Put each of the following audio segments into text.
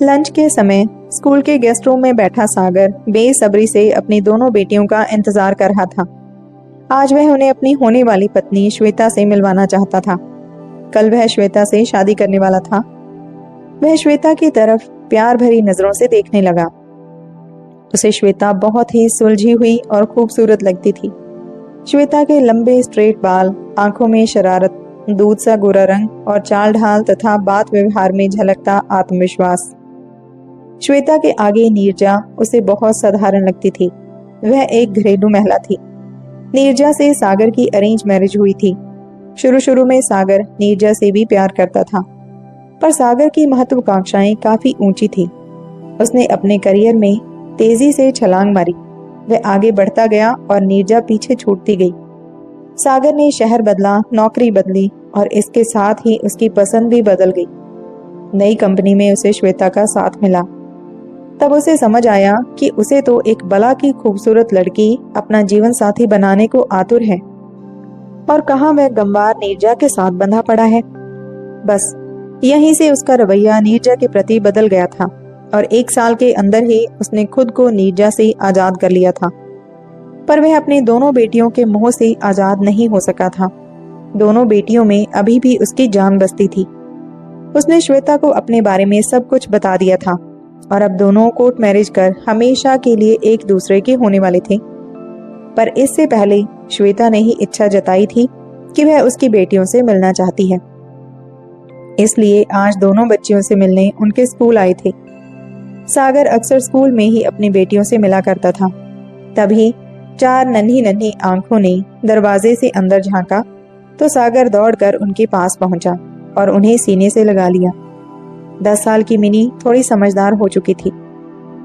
Lunch के समय school के गेस्ट रूम में बैठा सागर बेसब्री से अपनी दोनों बेटियों का इंतजार कर रहा था। आज वह उन्हें अपनी होने वाली पत्नी श्वेता से मिलवाना चाहता था। कल वह श्वेता से शादी करने वाला था। वह श्वेता की तरफ प्यार भरी नजरों से देखने लगा। उसे श्वेता बहुत ही सुलझी हुई और खूबसूरत लगती थी। श्वेता के लंबे स्ट्रेट बाल, आंखों में शरारत, दूध सा गोरा रंग और चाल ढाल तथा बात व्यवहार में झलकता आत्मविश्वास। श्वेता के आगे नीरजा उसे बहुत साधारण लगती थी। वह एक घरेलू महिला थी। नीरजा से सागर की अरेंज मैरिज हुई थी। शुरू में सागर नीरजा से भी प्यार करता था, पर सागर की महत्वाकांक्षाएं काफी ऊंची थी। उसने अपने करियर में तेजी से छलांग मारी। वह आगे बढ़ता गया और नीरजा पीछे छूटती गई। सागर ने शहर बदला, नौकरी बदली और इसके साथ ही उसकी पसंद भी बदल गई। नई कंपनी में उसे श्वेता का साथ मिला। तब उसे समझ आया कि उसे तो एक बला की खूबसूरत लड़की अपना जीवन साथी बनाने को आतुर है, और कहां वह गंवार नीरजा के साथ बंधा पड़ा है। बस यहीं से उसका रवैया नीरजा के प्रति बदल गया था और 1 साल के अंदर ही उसने खुद को नीरजा से आजाद कर लिया था। पर वह अपनी दोनों बेटियों के मोह से आजाद नहीं हो सका था। दोनों बेटियों में अभी भी उसकी जान बसती थी। उसने श्वेता को अपने बारे में सब कुछ बता दिया था और अब दोनों कोर्ट मैरिज कर हमेशा के लिए एक दूसरे के होने वाले थे। पर इससे पहले श्वेता ने ही इच्छा जताई थी कि वह उसकी बेटियों से मिलना चाहती है। इसलिए आज दोनों बच्चियों से मिलने उनके स्कूल आए थे। सागर अक्सर स्कूल में ही अपनी बेटियों से मिला करता था। तभी 4 नन्ही नन्ही आंखों ने दरवाजे से अंदर झांका तो सागर दौड़कर उनके पास पहुंचा और उन्हें सीने से लगा लिया। 10 साल की मिनी थोड़ी समझदार हो चुकी थी,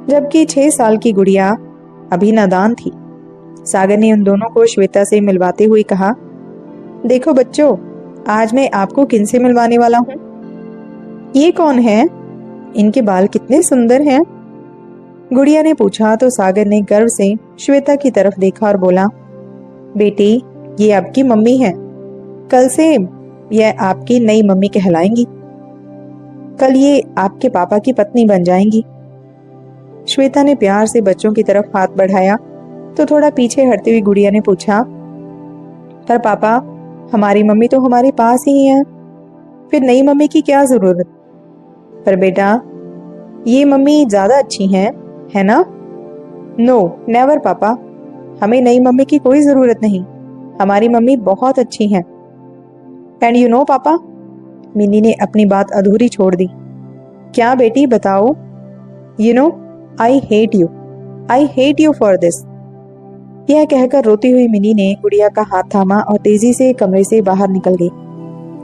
जबकि 6 साल की गुड़िया अभी नादान थी। सागर ने उन दोनों को श्वेता से मिलवाते हुए कहा, देखो बच्चों, आज मैं आपको किनसे मिलवाने वाला हूँ। ये कौन है? इनके बाल कितने सुंदर हैं। गुड़िया ने पूछा तो सागर ने गर्व से श्वेता की तरफ देखा और बोला, बेटी, ये आपकी मम्मी है। कल से यह आपकी नई मम्मी कहलाएंगी। कल ये आपके पापा की पत्नी बन जाएंगी। श्वेता ने प्यार से बच्चों की तरफ हाथ बढ़ाया तो थोड़ा पीछे हटती हुई गुड़िया ने पूछा, पर पापा, हमारी मम्मी तो हमारे पास ही है, फिर नई मम्मी की क्या जरूरत? पर बेटा, ये मम्मी ज्यादा अच्छी हैं, है ना? नो नेवर पापा, हमें नई मम्मी की कोई जरूरत नहीं। हमारी मम्मी बहुत अच्छी हैं। एंड यू नो पापा, मिनी ने अपनी बात अधूरी छोड़ दी। क्या बेटी, बताओ। You know, I hate you for this. यह कहकर रोती हुई मिनी ने गुड़िया का हाथ थामा और तेजी से कमरे से बाहर निकल गई।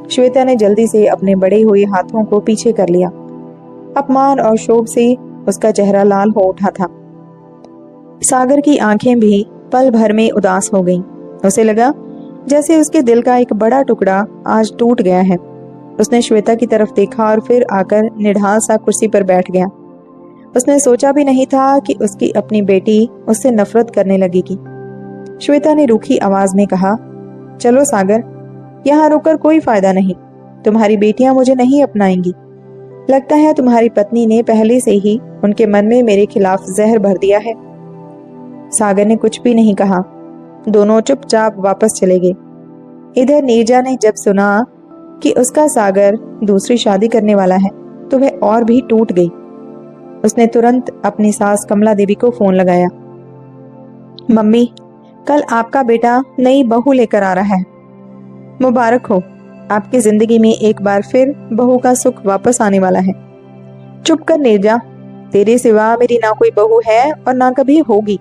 श्वेता ने जल्दी से अपने बड़े हुए हाथों को पीछे कर लिया। अपमान और शोक से उसका चेहरा लाल हो उठा था। सागर की आंखें भी पल भर में उदास हो गईं। उसे लगा जैसे उसके दिल का एक बड़ा टुकड़ा आज टूट गया है। उसने श्वेता की तरफ देखा और फिर आकर निढाल सा कुर्सी पर बैठ गया। उसने सोचा भी नहीं था कि उसकी अपनी बेटी उससे नफरत करने लगेगी। श्वेता ने रूखी आवाज में कहा, चलो सागर, यहाँ रुककर कोई फायदा नहीं। तुम्हारी बेटियां मुझे नहीं अपनाएंगी। लगता है तुम्हारी पत्नी ने पहले से ही उनके मन में मेरे खिलाफ जहर भर दिया है। सागर ने कुछ भी नहीं कहा। दोनों चुपचाप वापस चले गए। इधर नीरजा ने जब सुना कि उसका सागर दूसरी शादी करने वाला है तो वह और भी टूट गई। उसने तुरंत अपनी सास कमला देवी को फोन लगाया। मम्मी, कल आपका बेटा नई बहू लेकर आ रहा है। मुबारक हो, आपकी जिंदगी में एक बार फिर बहू का सुख वापस आने वाला है। चुप कर नीरजा, तेरे सिवा मेरी ना कोई बहू है और ना कभी होगी।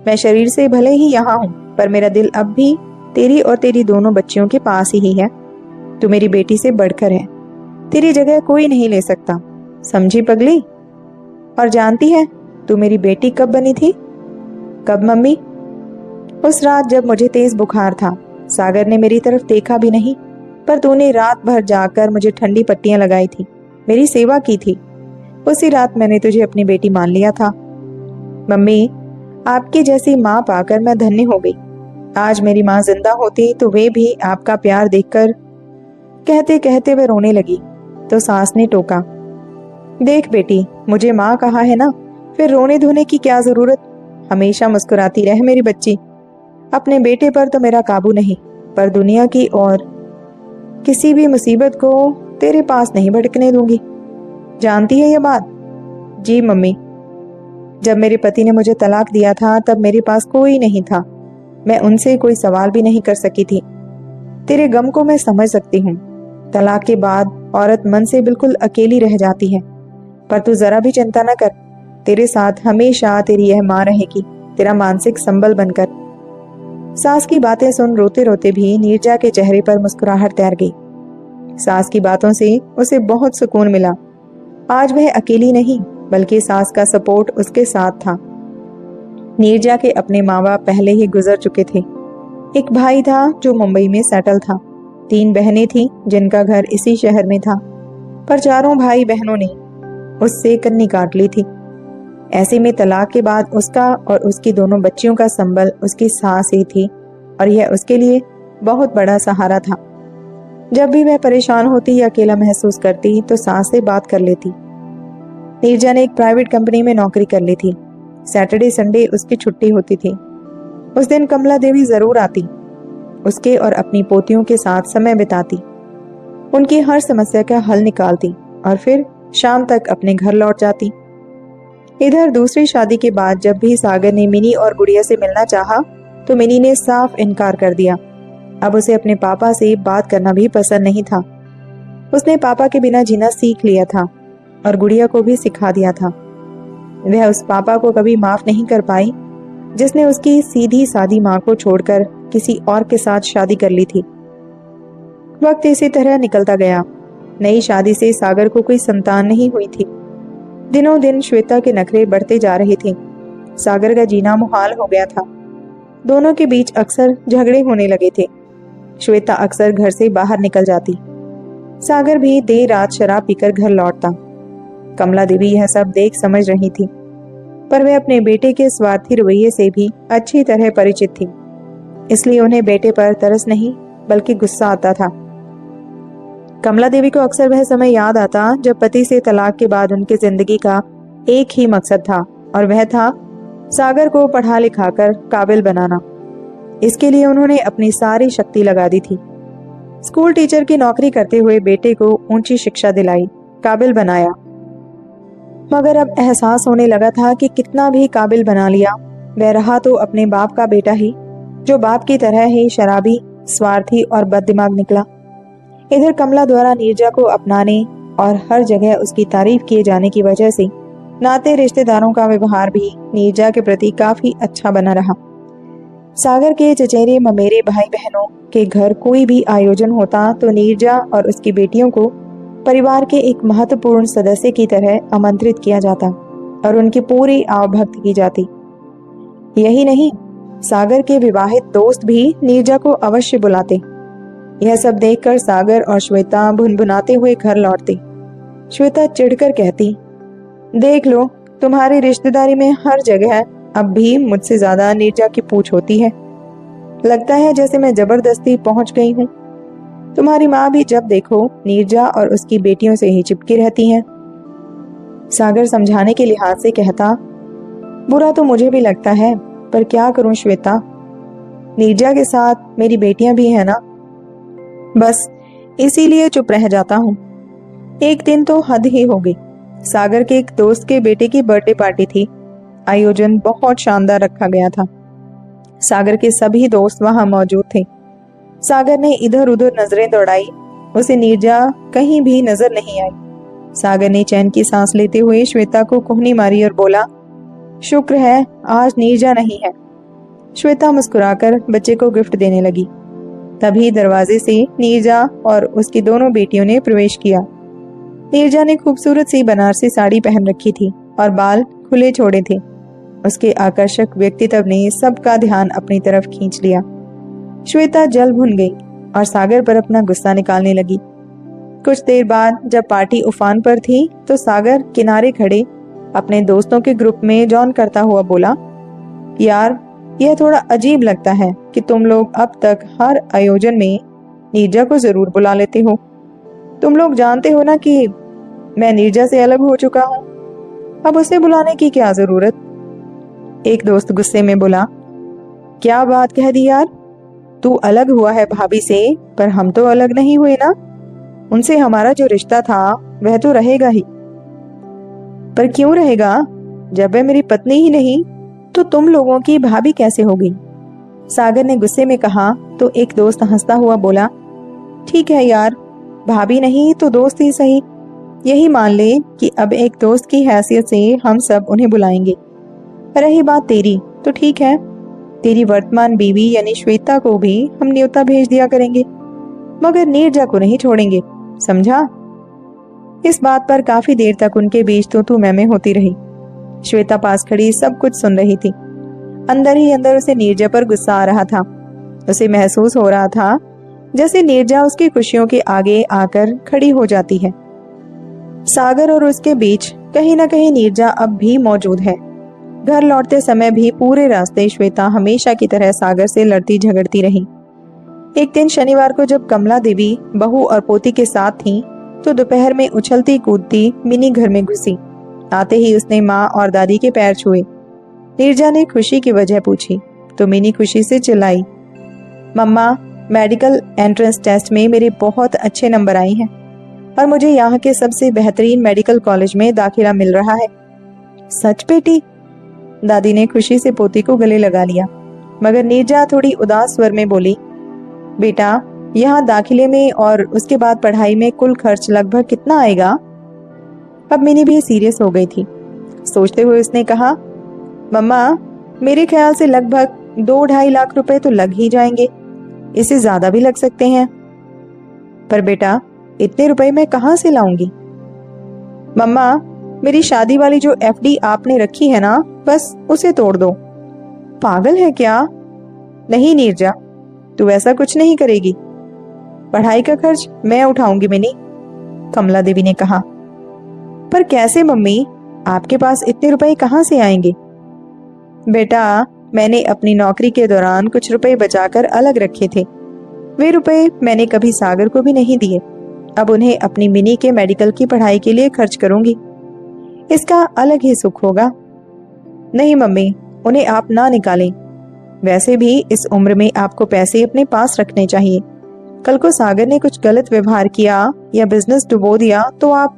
मैं शरीर से भले ही यहाँ हूँ, पर मेरा दिल अब भी तेरी और तेरी दोनों बच्चियों के पास ही है। तू मेरी बेटी से बढ़कर है। तेरी जगह कोई नहीं ले सकता, समझी पगली? और जानती है तू मेरी बेटी कब बनी थी? कब मम्मी? उस रात जब मुझे तेज बुखार था। सागर ने मेरी तरफ देखा भी नहीं, पर तूने रात भर जाकर मुझे ठंडी पट्टियां लगाई थी, मेरी सेवा की थी। उसी रात मैंने तुझे अपनी बेटी मान लिया था। मम्मी, आपकी जैसी माँ पाकर मैं धन्य हो गई। आज मेरी माँ जिंदा होती तो वे भी आपका प्यार देखकर। कहते कहते वह रोने लगी तो सास ने टोका, देख बेटी, मुझे माँ कहा है ना, फिर रोने धोने की क्या जरूरत। हमेशा मुस्कुराती रह मेरी बच्ची। अपने बेटे पर तो मेरा काबू नहीं, पर दुनिया की और किसी भी मुसीबत को तेरे पास नहीं भटकने दूंगी। जानती है ये बात? जी मम्मी। जब मेरे पति ने मुझे तलाक दिया था तब मेरे पास कोई नहीं था। मैं उनसे कोई सवाल भी नहीं कर सकी थी। तेरे गम को मैं समझ सकती हूँ। तलाक के बाद औरत मन से बिल्कुल अकेली रह जाती है, पर तू जरा भी चिंता न कर। तेरे साथ हमेशा तेरी यह माँ रहेगी, तेरा मानसिक संबल बनकर। सास की बातें सुन रोते रोते भी नीरजा के चेहरे पर मुस्कुराहट तैर गई। सास की बातों से उसे बहुत सुकून मिला। आज वह अकेली नहीं, बल्कि सास का सपोर्ट उसके साथ था। नीरजा के अपने माँ बाप पहले ही गुजर चुके थे। एक भाई था जो मुंबई में सेटल था। 3 बहनें थीं जिनका घर इसी शहर में था, पर चारों भाई बहनों ने उससे कन्नी काट ली थी। ऐसे में तलाक के बाद उसका और उसकी दोनों बच्चियों का संबल उसकी सास ही थी, और यह उसके लिए बहुत बड़ा सहारा था। जब भी वह परेशान होती या अकेला महसूस करती तो सास से बात कर लेती। नीरजा ने एक प्राइवेट कंपनी में नौकरी कर ली थी। सैटरडे संडे उसकी छुट्टी होती थी। उस दिन कमला देवी जरूर आती, उसके और अपनी पोतियों के साथ समय बिताती, उनकी हर समस्या का हल निकालती और फिर शाम तक अपने घर लौट जाती। इधर दूसरी शादी के बाद जब भी सागर ने मिनी और गुड़िया से मिलना चाहा तो मिनी ने साफ इनकार कर दिया। अब उसे अपने पापा से बात करना भी पसंद नहीं था। उसने पापा के बिना जीना सीख लिया था और गुड़िया को भी सिखा दिया था। वह उस पापा को कभी माफ नहीं कर पाई जिसने उसकी सीधी सादी माँ को छोड़कर किसी और के साथ शादी कर ली थी। वक्त इसी तरह निकलता गया। नई शादी से सागर को कोई संतान नहीं हुई थी। दिनों दिन श्वेता के नखरे बढ़ते जा रहे थे। सागर का जीना मुहाल हो गया था। दोनों के बीच अक्सर झगड़े होने लगे थे। श्वेता अक्सर घर से बाहर निकल जाती। सागर भी देर रात शराब पीकर घर लौटता। कमला देवी यह सब देख समझ रही थी, पर वे अपने बेटे के स्वार्थी रवैये से भी अच्छी तरह परिचित थी। इसलिए उन्हें बेटे पर तरस नहीं बल्कि गुस्सा आता था। कमला देवी को अक्सर वह समय याद आता जब पति से तलाक के बाद उनकी जिंदगी का एक ही मकसद था, और वह था सागर को पढ़ा लिखा कर काबिल बनाना। इसके लिए उन्होंने अपनी सारी शक्ति लगा दी थी। स्कूल टीचर की नौकरी करते हुए बेटे को ऊंची शिक्षा दिलाई, काबिल बनाया। मगर अब एहसास होने लगा था कि कितना भी काबिल बना लिया, वह रहा तो अपने बाप का बेटा ही, जो बाप की तरह ही शराबी, स्वार्थी और बददिमाग निकला। इधर कमला द्वारा नीरजा को अपनाने और हर जगह उसकी तारीफ किए जाने की वजह से नाते रिश्तेदारों का व्यवहार भी नीरजा के प्रति काफी अच्छा बना रहा। सागर के चचेरे ममेरे भाई बहनों के घर कोई भी आयोजन होता तो नीरजा और उसकी बेटियों को परिवार के एक महत्वपूर्ण सदस्य की तरह आमंत्रित किया जाता और उनकी पूरी आवभक्ति की जाती। यही नहीं, सागर के विवाहित दोस्त भी नीरजा को अवश्य बुलाते। यह सब देखकर सागर और श्वेता भुनभुनाते हुए घर लौटते। श्वेता चिढ़कर कहती, देख लो, तुम्हारी रिश्तेदारी में हर जगह अब भी मुझसे ज्यादा नीरजा की पूछ होती है। लगता है जैसे मैं जबरदस्ती पहुंच गई हूँ। तुम्हारी माँ भी जब देखो नीरजा और उसकी बेटियों से ही चिपकी रहती हैं। सागर समझाने के लिहाज से कहता, बुरा तो मुझे भी लगता है, पर क्या करूं श्वेता, नीरजा के साथ मेरी बेटियां भी हैं ना, बस इसीलिए चुप रह जाता हूँ। एक दिन तो हद ही हो गई। सागर के एक दोस्त के बेटे की बर्थडे पार्टी थी। आयोजन बहुत शानदार रखा गया था। सागर के सभी दोस्त वहां मौजूद थे। सागर ने इधर उधर नजरें दौड़ाई, उसे नीरजा कहीं भी नजर नहीं आई। सागर ने चैन की सांस लेते हुए श्वेता को कोहनी मारी और बोला, शुक्र है आज नीरजा नहीं है। श्वेता मुस्कुराकर बच्चे को गिफ्ट देने लगी। तभी दरवाजे से नीरजा और उसकी दोनों बेटियों ने प्रवेश किया। नीरजा ने खूबसूरत सी बनारसी साड़ी पहन रखी थी और बाल खुले छोड़े थे। उसके आकर्षक व्यक्तित्व ने सबका ध्यान अपनी तरफ खींच लिया। श्वेता जल भुन गई और सागर पर अपना गुस्सा निकालने लगी। कुछ देर बाद जब पार्टी उफान पर थी तो सागर किनारे खड़े अपने दोस्तों के ग्रुप में जॉन करता हुआ बोला, यार यह थोड़ा अजीब लगता है कि तुम लोग अब तक हर आयोजन में नीरजा को जरूर बुला लेते हो। तुम लोग जानते हो ना कि मैं नीरजा से अलग हो चुका हूँ, अब उसे बुलाने की क्या जरूरत। एक दोस्त गुस्से में बोला, क्या बात कह दी यार, तू अलग हुआ है भाभी से, पर हम तो अलग नहीं हुए ना। उनसे हमारा जो रिश्ता था वह तो रहेगा ही। पर क्यों रहेगा, जब वह मेरी पत्नी ही नहीं तो तुम लोगों की भाभी कैसे होगी। सागर ने गुस्से में कहा तो एक दोस्त हंसता हुआ बोला, ठीक है यार, भाभी नहीं तो दोस्त ही सही, यही मान ले कि अब एक दोस्त की हैसियत से हम सब उन्हें बुलाएंगे। रही बात तेरी तो ठीक है, तेरी वर्तमान बीवी यानी श्वेता को भी हम न्योता भेज दिया करेंगे, मगर नीरजा को नहीं छोड़ेंगे, समझा। इस बात पर काफी देर तक उनके बीच तू मैं होती रही। श्वेता पास खड़ी सब कुछ सुन रही थी। अंदर ही अंदर उसे नीरजा पर गुस्सा आ रहा था। उसे महसूस हो रहा था जैसे नीरजा उसकी खुशियों के आगे आकर खड़ी हो जाती है। सागर और उसके बीच कहीं ना कहीं नीरजा अब भी मौजूद है। घर लौटते समय भी पूरे रास्ते श्वेता हमेशा की तरह सागर से लड़ती झगड़ती रही। एक दिन शनिवार को जब कमला देवी बहू और पोती के साथ थी तो दोपहर में उछलती कूदती मिनी घर में घुसी। आते ही उसने माँ और दादी के पैर छुए। नीरजा ने खुशी की वजह पूछी तो मिनी खुशी से चिल्लाई, मम्मा, मेडिकल एंट्रेंस टेस्ट में मेरे बहुत अच्छे नंबर आए हैं और मुझे यहाँ के सबसे बेहतरीन मेडिकल कॉलेज में दाखिला मिल रहा है। सच बेटी? दादी ने खुशी से पोती को गले लगा लिया, मगर नीरजा थोड़ी उदास स्वर में बोली, बेटा, यहाँ दाखिले में और उसके बाद पढ़ाई में कुल खर्च लगभग कितना आएगा। अब मिनी भी सीरियस हो गई थी। सोचते हुए उसने कहा, मम्मा, मेरे ख्याल से लगभग 2-2.5 लाख रुपए तो लग ही जाएंगे, इससे ज्यादा भी लग सकते हैं। पर बेटा, इतने रुपए मैं कहाँ से लाऊंगी। मम्मा, मेरी शादी वाली जो एफडी आपने रखी है ना, बस उसे तोड़ दो। पागल है क्या? नहीं नीरजा, तू ऐसा कुछ नहीं करेगी, पढ़ाई का खर्च मैं उठाऊंगी मिनी, कमला देवी ने कहा। पर कैसे मम्मी, आपके पास इतने रुपए कहाँ से आएंगे। बेटा, मैंने अपनी नौकरी के दौरान कुछ रुपए बचाकर अलग रखे थे। वे रुपए मैंने कभी सागर को भी नहीं दिए। अब उन्हें अपनी मिनी के मेडिकल की पढ़ाई के लिए खर्च करूंगी, इसका अलग ही सुख होगा। नहीं मम्मी, उन्हें आप ना निकालें। वैसे भी इस उम्र में आपको पैसे अपने पास रखने चाहिए। कल को सागर ने कुछ गलत व्यवहार किया या बिजनेस डुबो दिया तो आप।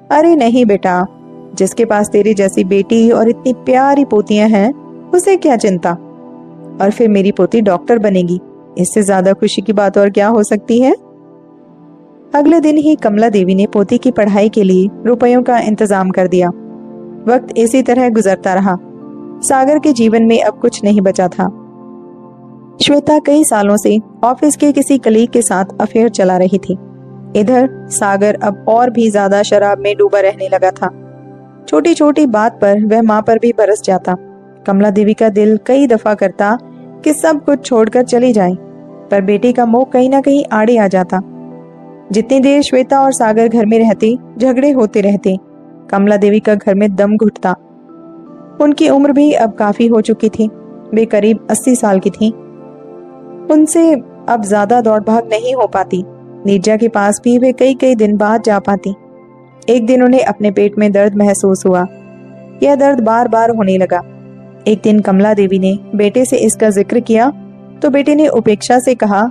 अरे नहीं बेटा, जिसके पास तेरी जैसी बेटी और इतनी प्यारी पोतियां हैं उसे क्या चिंता। और फिर मेरी पोती डॉक्टर बनेगी, इससे ज्यादा खुशी की बात और क्या हो सकती है। अगले दिन ही कमला देवी ने पोती की पढ़ाई के लिए रुपयों का इंतजाम कर दिया। वक्त इसी तरह गुजरता रहा। सागर के जीवन में अब कुछ नहीं बचा था। श्वेता कई सालों से ऑफिस के किसी कलीग के साथ अफेयर चला रही थी। इधर सागर अब और भी ज्यादा शराब में डूबा रहने लगा था। छोटी छोटी बात पर वह माँ पर भी बरस जाता। कमला देवी का दिल कई दफा करता कि सब कुछ छोड़कर चली जाए, पर बेटी का मोह कहीं ना कहीं आड़े आ जाता। जितनी देर श्वेता और सागर घर में रहते, झगड़े होते रहते। कमला देवी का घर में दम घुटता। उनकी उम्र भी अब काफी हो चुकी थी। वे करीब 80 साल की थीं। उनसे अब ज्यादा दौड़ भाग नहीं हो पाती। नीरजा के पास भी वे कई कई दिन बाद जा पाती। एक दिन उन्हें अपने पेट में दर्द महसूस हुआ। यह दर्द बार बार होने लगा। एक दिन कमला देवी ने बेटे से इसका जिक्र किया तो बेटे ने उपेक्षा से कहा,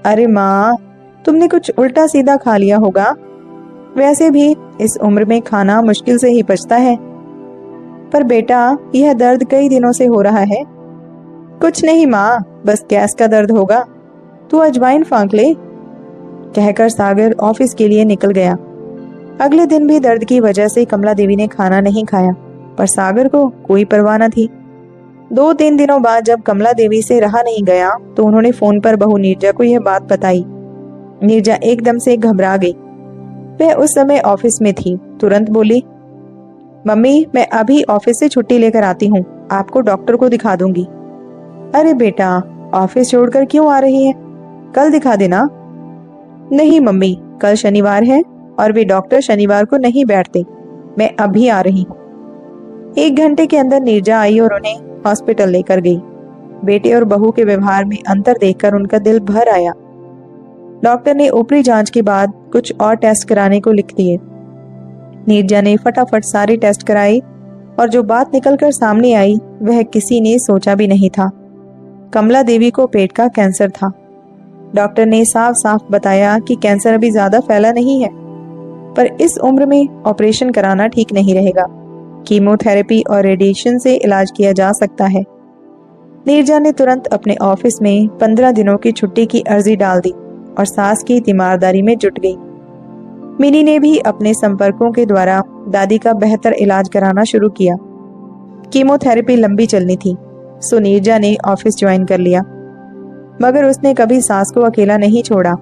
अरे माँ, तुमने कुछ उल्टा सीधा खा लिया होगा। वैसे भी इस उम्र में खाना मुश्किल से ही पचता है। पर बेटा, यह दर्द कई दिनों से हो रहा है। कुछ नहीं माँ, बस गैस का दर्द होगा, तू अजवाइन फांक ले, कहकर सागर ऑफिस के लिए निकल गया। अगले दिन भी दर्द की वजह से कमला देवी ने खाना नहीं खाया, पर सागर को कोई परवाह न थी। 2-3 दिनों बाद जब कमला देवी से रहा नहीं गया तो उन्होंने फोन पर बहू नीरजा को यह बात बताई। नीरजा एकदम से घबरा गई। वह उस समय ऑफिस में थी। तुरंत बोली, मम्मी, मैं अभी ऑफिस से छुट्टी लेकर आती हूँ, आपको डॉक्टर को दिखा दूंगी। अरे बेटा, ऑफिस छोड़कर क्यों आ रही है, कल दिखा देना। नहीं मम्मी, कल शनिवार है और वे डॉक्टर शनिवार को नहीं बैठते, मैं अभी आ रही हूँ। 1 घंटे के अंदर नीरजा आई और उन्हें हॉस्पिटल लेकर गई। बेटे और बहू के व्यवहार में अंतर देखकर उनका दिल भर आया। डॉक्टर ने ऊपरी जांच के बाद कुछ और टेस्ट कराने को लिख दिए। नीरजा ने फटाफट सारे टेस्ट कराए और जो बात निकलकर सामने आई वह किसी ने सोचा भी नहीं था। कमला देवी को पेट का कैंसर था। डॉक्टर ने साफ साफ बताया कि कैंसर अभी ज्यादा फैला नहीं है, पर इस उम्र में ऑपरेशन कराना ठीक नहीं रहेगा। कीमोथेरेपी और रेडिएशन से इलाज किया जा सकता है। नीरजा ने तुरंत अपने ऑफिस में 15 दिनों की छुट्टी की अर्जी डाल दी और सास की तीमारदारी में जुट गई। मिनी ने भी अपने संपर्कों के द्वारा दादी का बेहतर इलाज कराना शुरू किया। कीमोथेरेपी लंबी चलनी थी, सो नीरजा ने ऑफिस ज्वाइन कर लिया। मगर उसने कभी सास को अकेला नहीं छोड़ा।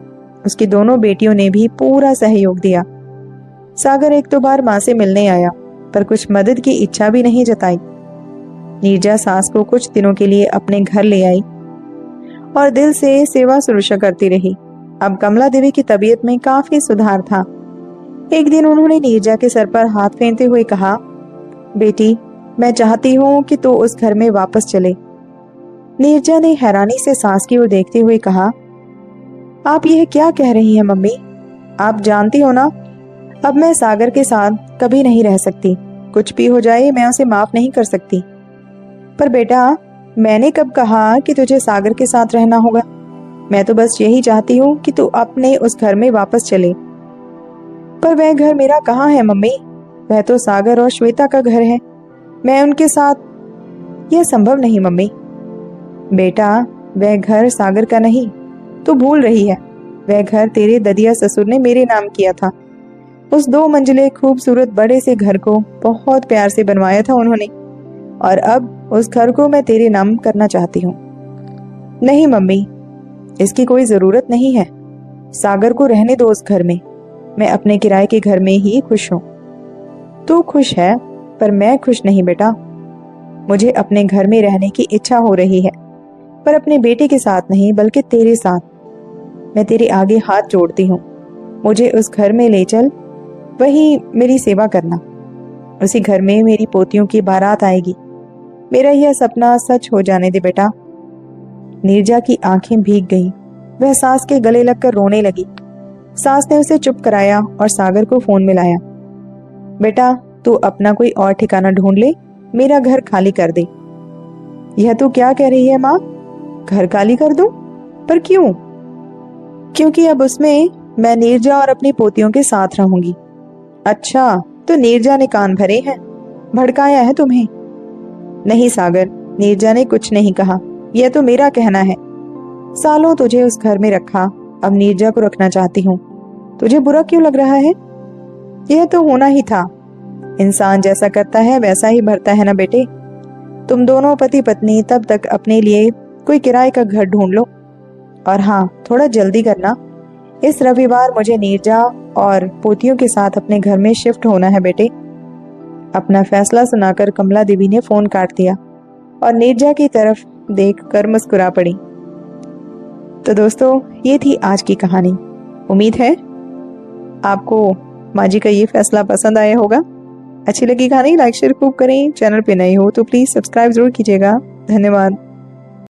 उसकी दोनों बेटियों ने भी पूरा सहयोग दिया। सागर एक दो बार मां से मिलने आया, पर कुछ मदद की इच्छा भी नहीं जताई। नीरजा सास को कुछ दिनों के लिए अपने घर ले आई और दिल से सेवा शुश्रूषा करती रही। अब कमला देवी की तबीयत में काफी सुधार था। एक दिन उन्होंने नीरजा के सर पर हाथ फेरते हुए कहा, बेटी, मैं चाहती हूँ कि तू उस घर में वापस चले। नीरजा ने हैरानी से सास की ओर देखते हुए कहा, आप यह क्या कह रही हैं मम्मी? आप जानती हो ना, अब मैं सागर के साथ कभी नहीं रह सकती। कुछ भी हो जाए मैं उसे माफ नहीं कर सकती। पर बेटा, मैंने कब कहा कि तुझे सागर के साथ रहना होगा? मैं तो बस यही चाहती हूँ कि तू अपने उस घर में वापस चले। पर वह घर मेरा कहाँ है मम्मी? वह तो सागर और श्वेता का घर है। मैं उनके साथ। यह संभव नहीं मम्मी। बेटा, वह घर सागर का नहीं, तू भूल रही है। वह घर तेरे ददिया ससुर ने मेरे नाम किया था। उस 2 मंजिले खूबसूरत बड़े से घर को बहुत प्यार से बनवाया था उन्होंने, और अब उस घर को मैं तेरे नाम करना चाहती हूँ। नहीं मम्मी, इसकी कोई जरूरत नहीं है। सागर को रहने दो उस घर में। मैं अपने किराए के घर में ही खुश हूँ। तू खुश है, पर मैं खुश नहीं बेटा। मुझे अपने घर में रहने की इच्छा हो रही है, पर अपने बेटे के साथ नहीं, बल्कि तेरे साथ। मैं तेरे आगे हाथ जोड़ती हूँ। मुझे उस घर में ले चल, वही मेरी सेवा करना। उसी घर में मेरी पोतियों की बारात आएगी। मेरा यह सपना सच हो जाने दे बेटा। नीरजा की आंखें भीग गईं। वह सास के गले लगकर रोने लगी। सास ने उसे चुप कराया और सागर को फोन मिलाया। बेटा, तू अपना कोई और ठिकाना ढूंढ ले, मेरा घर खाली कर दे। यह तू क्या कह रही है माँ? घर खाली कर दूं? पर क्यों? क्योंकि अब उसमें मैं नीरजा और अपनी पोतियों के साथ रहूंगी। अच्छा, तो नीरजा ने कान भरे हैं, भड़काया है तुम्हें? नहीं सागर, नीरजा ने कुछ नहीं कहा। यह तो मेरा कहना है। सालों तुझे उस घर में रखा, अब नीरजा को रखना चाहती हूँ। तुझे बुरा क्यों लग रहा है? यह तो होना ही था। इंसान जैसा करता है वैसा ही भरता है ना बेटे। तुम दोनों पति पत्नी तब तक अपने लिए कोई किराए का घर ढूंढ लो। और हाँ, थोड़ा जल्दी करना। इस रविवार मुझे नीरजा और पोतियों के साथ अपने घर में शिफ्ट होना है बेटे। अपना फैसला सुनाकर कमला देवी ने फोन काट दिया और नीरजा की तरफ देखकर मुस्कुरा पड़ी। तो दोस्तों, ये थी आज की कहानी। उम्मीद है आपको माँ जी का ये फैसला पसंद आया होगा। अच्छी लगी कहानी? लाइक शेयर खूब करें। चैनल पे नए हो तो प्लीज सब्सक्राइब जरूर कीजिएगा। धन्यवाद।